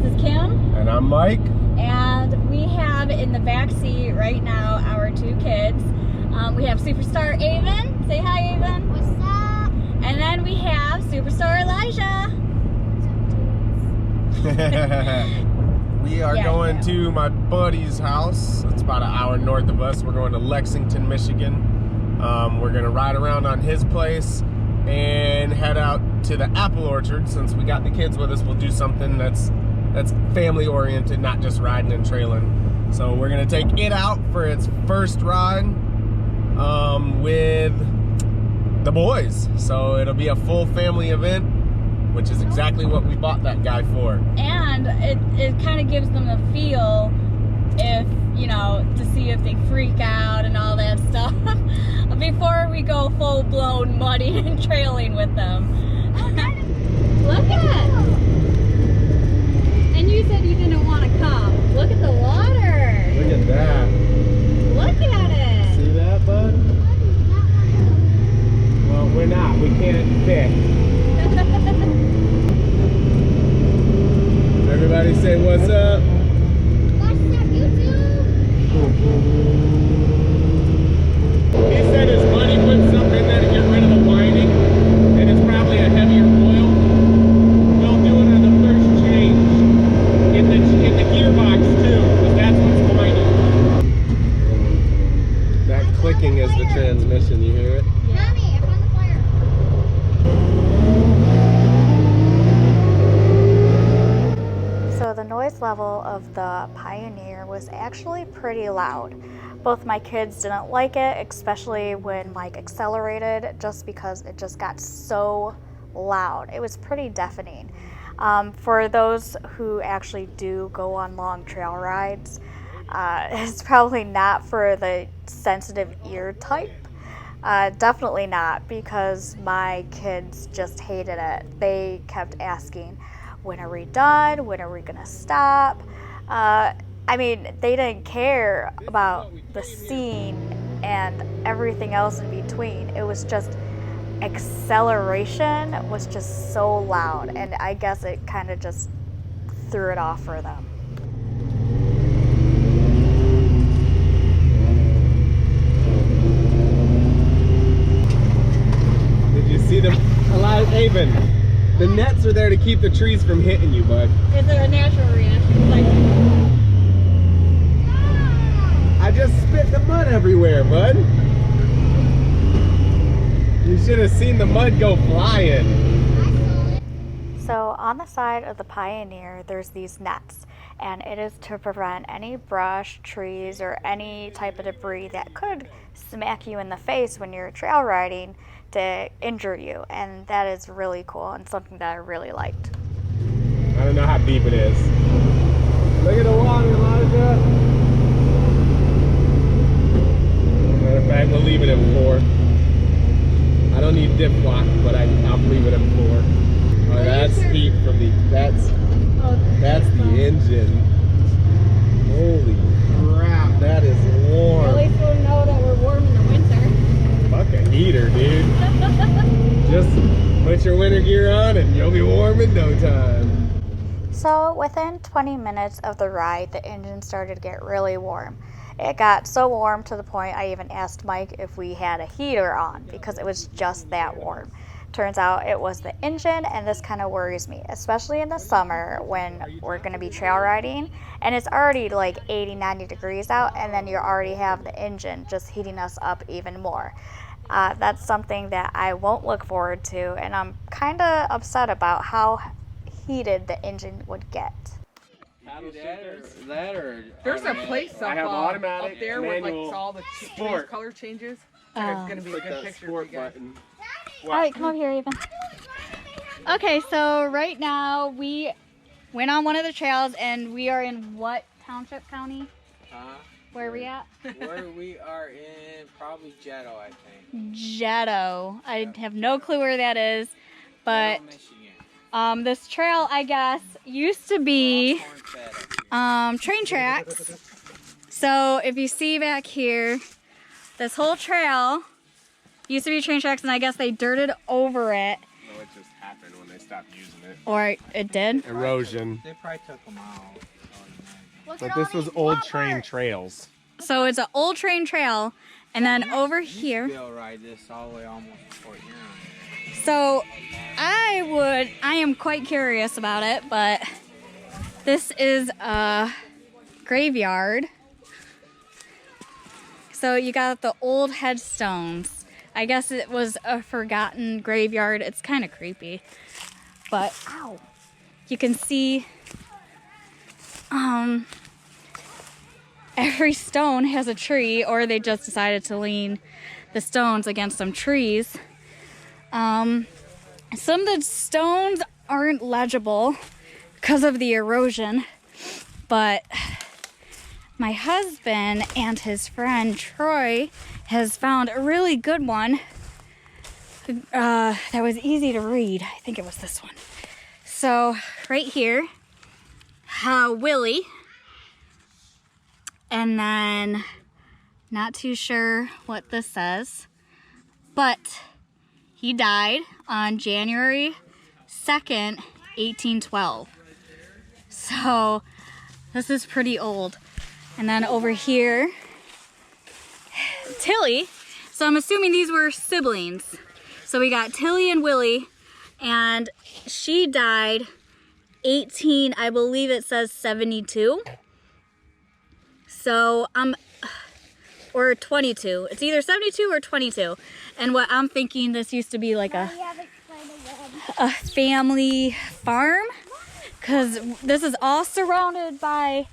This is Kim. And I'm Mike. And we have in the back seat right now our two kids. We have Superstar Avon. Say hi, Avon. What's up? And then we have Superstar Elijah. We are going to my buddy's house. It's about an hour north of us. We're going to Lexington, Michigan. We're going to ride around on his place and head out to the apple orchard. Since we got the kids with us, we'll do something that's family oriented, not just riding and trailing. So we're gonna take it out for its first ride with the boys. So it'll be a full family event, which is exactly what we bought that guy for. And it kind of gives them a feel, if you know, to see if they freak out and all that stuff before we go full-blown muddy and trailing with them. Look at it. And you said you didn't want to come. Look at the water. Look at that. Look at it. See that, bud? Well, we're not. We can't fit. Everybody say what's up. What's up, YouTube? He said his buddy put something in there to get rid of the whining, and it's probably a heavier oil. We'll do it on the first change. In the gearbox too, because that's what's whining. That clicking is the transmission, you hear it? Mommy, I found the fire. So the noise level of the Pioneer was actually pretty loud. Both my kids didn't like it, especially when Mike accelerated, just because it just got so loud. It was pretty deafening. For those who actually do go on long trail rides, it's probably not for the sensitive ear type. Definitely not, because my kids just hated it. They kept asking, when are we done? When are we gonna stop? I mean, they didn't care about the scene and everything else in between. It was just acceleration was just so loud, and I guess it kind of just threw it off for them. Did you see them? Avon, the nets are there to keep the trees from hitting you, bud. Is there a natural reaction? Like, I just spit the mud everywhere, bud. You should have seen the mud go flying. So on the side of the Pioneer, there's these nets, and it is to prevent any brush, trees, or any type of debris that could smack you in the face when you're trail riding to injure you, and that is really cool and something that I really liked. I don't know how deep it is. Look at the water, Elijah. Matter of fact, we'll leave it at 4. I don't need dip block, but I'll leave it at 4. Oh, that's heat from the, that's the engine. Holy crap, that is warm. at least we'll know that we're warm in the winter. Fuck a heater, dude. Just put your winter gear on and you'll be warm in no time. So within 20 minutes of the ride, the engine started to get really warm. It got so warm to the point I even asked Mike if we had a heater on, because it was just that warm. Turns out it was the engine, and this kind of worries me, especially in the summer when we're going to be trail riding and it's already like 80-90 degrees out, and then you already have the engine just heating us up even more. That's something that I won't look forward to, and I'm kind of upset about how heated the engine would get. There's a place up, I have automatic, up there with like manual, all the sport. color changes. And it's gonna be a good picture for you guys. All right, come over here, Ethan. Okay, so right now we went on one of the trails, and we are in what township, county? Where are we at? Where we are in probably Jetto, I think. Jetto. I have no clue where that is, but Michigan. this trail, I guess, used to be train tracks. So if you see back here, this whole trail used to be train tracks, and I guess they dirted over it. No, it just happened when they stopped using it. Or it did? Erosion. They probably took them out. Look But at all this was these old bumpers. train trails. So it's an old train trail, and then over here. They'll ride this all the way almost to Fort Huron. So I am quite curious about it, but this is a graveyard. So you got the old headstones. I guess it was a forgotten graveyard. It's kind of creepy, but ow, you can see every stone has a tree, or they just decided to lean the stones against some trees. Some of the stones aren't legible because of the erosion, but my husband and his friend Troy has found a really good one that was easy to read. I think it was this one. So right here, Willie, and then not too sure what this says, but he died on January 2nd, 1812. So this is pretty old. And then over here, Tilly. So I'm assuming these were siblings. So we got Tilly and Willie, and she died I believe it says 72. So or 22. It's either 72 or 22. And what I'm thinking, this used to be like a family farm, because this is all surrounded by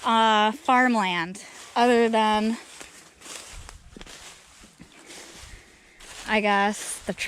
farmland, other than, I guess, the